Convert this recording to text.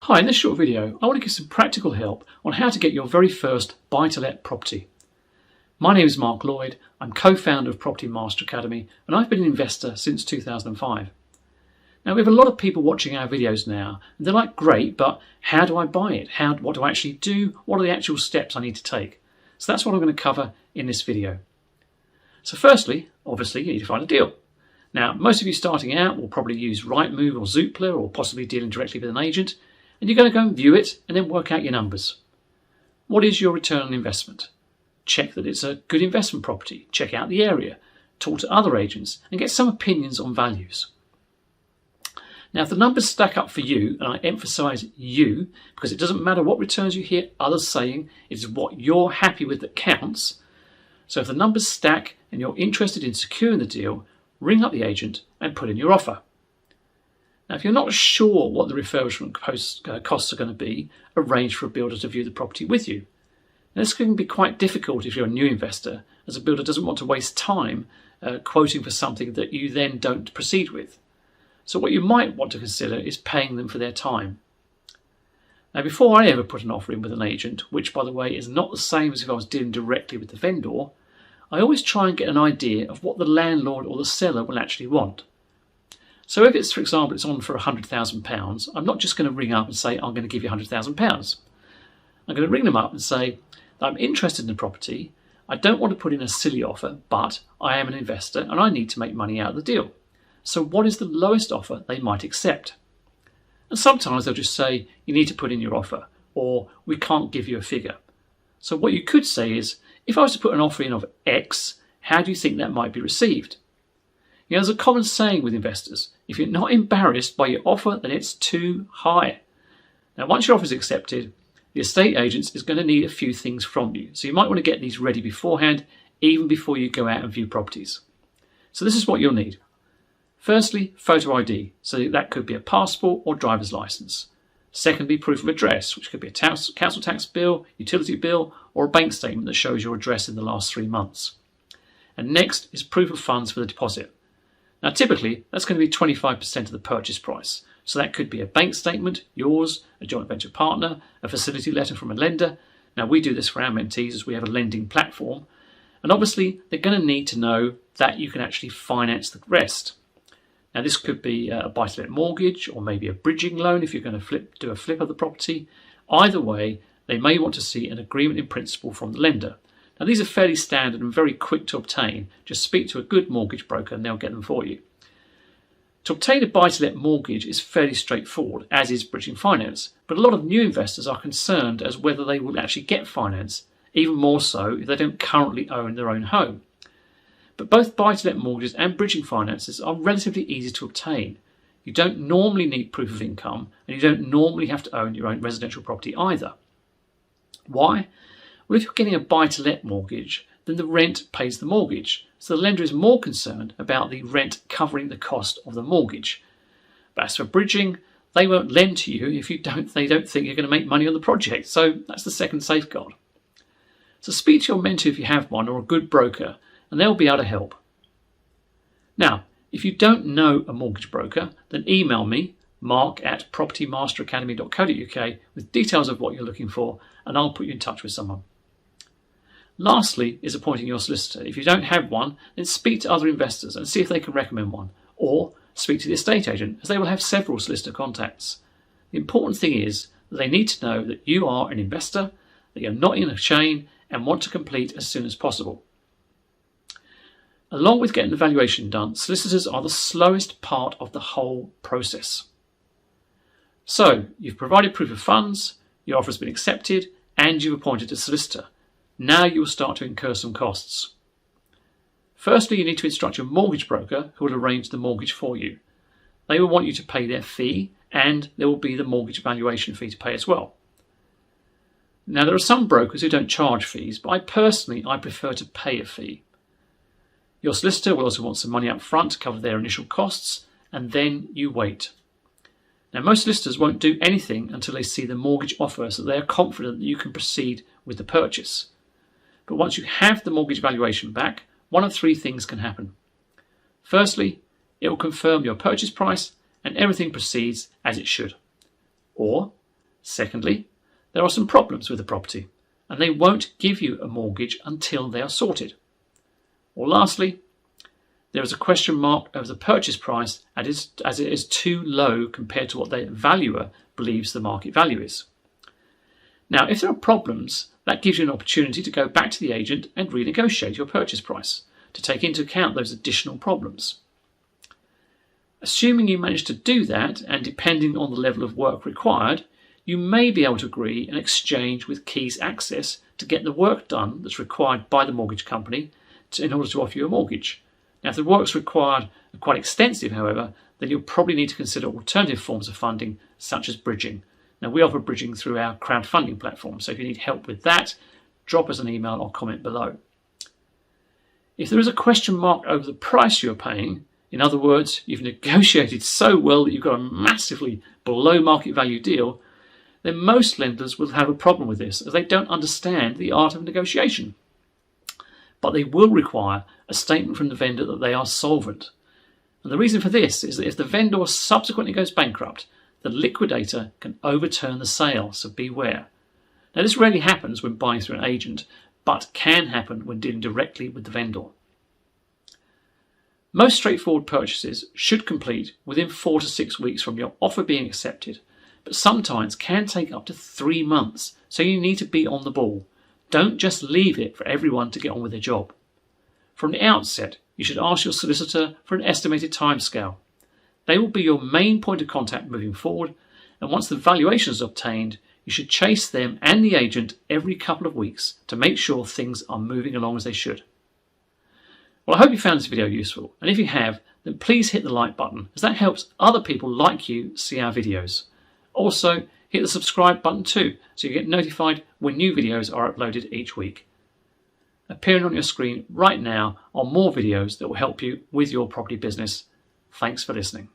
Hi, in this short video, I want to give some practical help on how to get your very first buy-to-let property. My name is Mark Lloyd, I'm co-founder of Property Master Academy, and I've been an investor since 2005. Now, we have a lot of people watching our videos now, and they're like, great, but how do I buy it? What do I actually do? What are the actual steps I need to take? So that's what I'm going to cover in this video. So firstly, obviously, you need to find a deal. Now, most of you starting out will probably use Rightmove or Zoopla or possibly dealing directly with an agent, and you're going to go and view it and then work out your numbers. What is your return on investment? Check that it's a good investment property, check out the area, talk to other agents and get some opinions on values. Now, if the numbers stack up for you, and I emphasise you, because it doesn't matter what returns you hear others saying, it's what you're happy with that counts. So if the numbers stack and you're interested in securing the deal, ring up the agent and put in your offer. Now, if you're not sure what the refurbishment costs are going to be, arrange for a builder to view the property with you. Now, this can be quite difficult if you're a new investor, as a builder doesn't want to waste time quoting for something that you then don't proceed with. So what you might want to consider is paying them for their time. Now, before I ever put an offer in with an agent, which by the way is not the same as if I was dealing directly with the vendor, I always try and get an idea of what the landlord or the seller will actually want. So if it's, for example, it's on for £100,000, I'm not just going to ring up and say, I'm going to give you £100,000. I'm going to ring them up and say, I'm interested in the property. I don't want to put in a silly offer, but I am an investor and I need to make money out of the deal. So what is the lowest offer they might accept? And sometimes they'll just say, you need to put in your offer, or we can't give you a figure. So what you could say is, if I was to put an offer in of X, how do you think that might be received? You know, there's a common saying with investors, if you're not embarrassed by your offer, then it's too high. Now, once your offer is accepted, the estate agent is going to need a few things from you. So you might want to get these ready beforehand, even before you go out and view properties. So this is what you'll need. Firstly, photo ID. So that could be a passport or driver's license. Secondly, proof of address, which could be a council tax bill, utility bill, or a bank statement that shows your address in the last 3 months. And next is proof of funds for the deposit. Now, typically, that's going to be 25% of the purchase price. So that could be a bank statement, yours, a joint venture partner, a facility letter from a lender. Now, we do this for our mentees as we have a lending platform. And obviously, they're going to need to know that you can actually finance the rest. Now, this could be a buy-to-let mortgage or maybe a bridging loan if you're going to do a flip of the property. Either way, they may want to see an agreement in principle from the lender. Now, these are fairly standard and very quick to obtain. Just speak to a good mortgage broker and they'll get them for you. To obtain a buy-to-let mortgage is fairly straightforward, as is bridging finance. But a lot of new investors are concerned as whether they will actually get finance, even more so if they don't currently own their own home. But both buy-to-let mortgages and bridging finances are relatively easy to obtain. You don't normally need proof of income, and you don't normally have to own your own residential property either. Why? Well, if you're getting a buy-to-let mortgage, then the rent pays the mortgage. So the lender is more concerned about the rent covering the cost of the mortgage. But as for bridging, they won't lend to you if they don't think you're going to make money on the project. So that's the second safeguard. So speak to your mentor if you have one, or a good broker, and they'll be able to help. Now, if you don't know a mortgage broker, then email me, mark@propertymasteracademy.co.uk, with details of what you're looking for, and I'll put you in touch with someone. Lastly is appointing your solicitor. If you don't have one, then speak to other investors and see if they can recommend one, or speak to the estate agent, as they will have several solicitor contacts. The important thing is that they need to know that you are an investor, that you're not in a chain, and want to complete as soon as possible. Along with getting the valuation done, solicitors are the slowest part of the whole process. So, you've provided proof of funds, your offer has been accepted, and you've appointed a solicitor. Now you will start to incur some costs. Firstly, you need to instruct your mortgage broker who will arrange the mortgage for you. They will want you to pay their fee, and there will be the mortgage valuation fee to pay as well. Now, there are some brokers who don't charge fees, but I prefer to pay a fee. Your solicitor will also want some money up front to cover their initial costs, and then you wait. Now, most solicitors won't do anything until they see the mortgage offer, so they are confident that you can proceed with the purchase. But once you have the mortgage valuation back, one of 3 things can happen. Firstly, it will confirm your purchase price and everything proceeds as it should. Or Secondly, there are some problems with the property and they won't give you a mortgage until they are sorted. Or lastly, there is a question mark over the purchase price as it is too low compared to what the valuer believes the market value is. Now, if there are problems, that gives you an opportunity to go back to the agent and renegotiate your purchase price to take into account those additional problems. Assuming you manage to do that, and depending on the level of work required, you may be able to agree an exchange with keys access to get the work done that's required by the mortgage company in order to offer you a mortgage. Now, if the works required are quite extensive, however, then you'll probably need to consider alternative forms of funding, such as bridging. Now, we offer bridging through our crowdfunding platform, so if you need help with that, drop us an email or comment below. If there is a question mark over the price you're paying, in other words, you've negotiated so well that you've got a massively below market value deal, then most lenders will have a problem with this as they don't understand the art of negotiation. But they will require a statement from the vendor that they are solvent. And the reason for this is that if the vendor subsequently goes bankrupt, the liquidator can overturn the sale, so beware. Now, this rarely happens when buying through an agent, but can happen when dealing directly with the vendor. Most straightforward purchases should complete within 4 to 6 weeks from your offer being accepted, but sometimes can take up to 3 months, so you need to be on the ball. Don't just leave it for everyone to get on with their job. From the outset, you should ask your solicitor for an estimated timescale. They will be your main point of contact moving forward, and once the valuation is obtained, you should chase them and the agent every couple of weeks to make sure things are moving along as they should. Well, I hope you found this video useful, and if you have, then please hit the like button, as that helps other people like you see our videos. Also, hit the subscribe button too, so you get notified when new videos are uploaded each week. Appearing on your screen right now are more videos that will help you with your property business. Thanks for listening.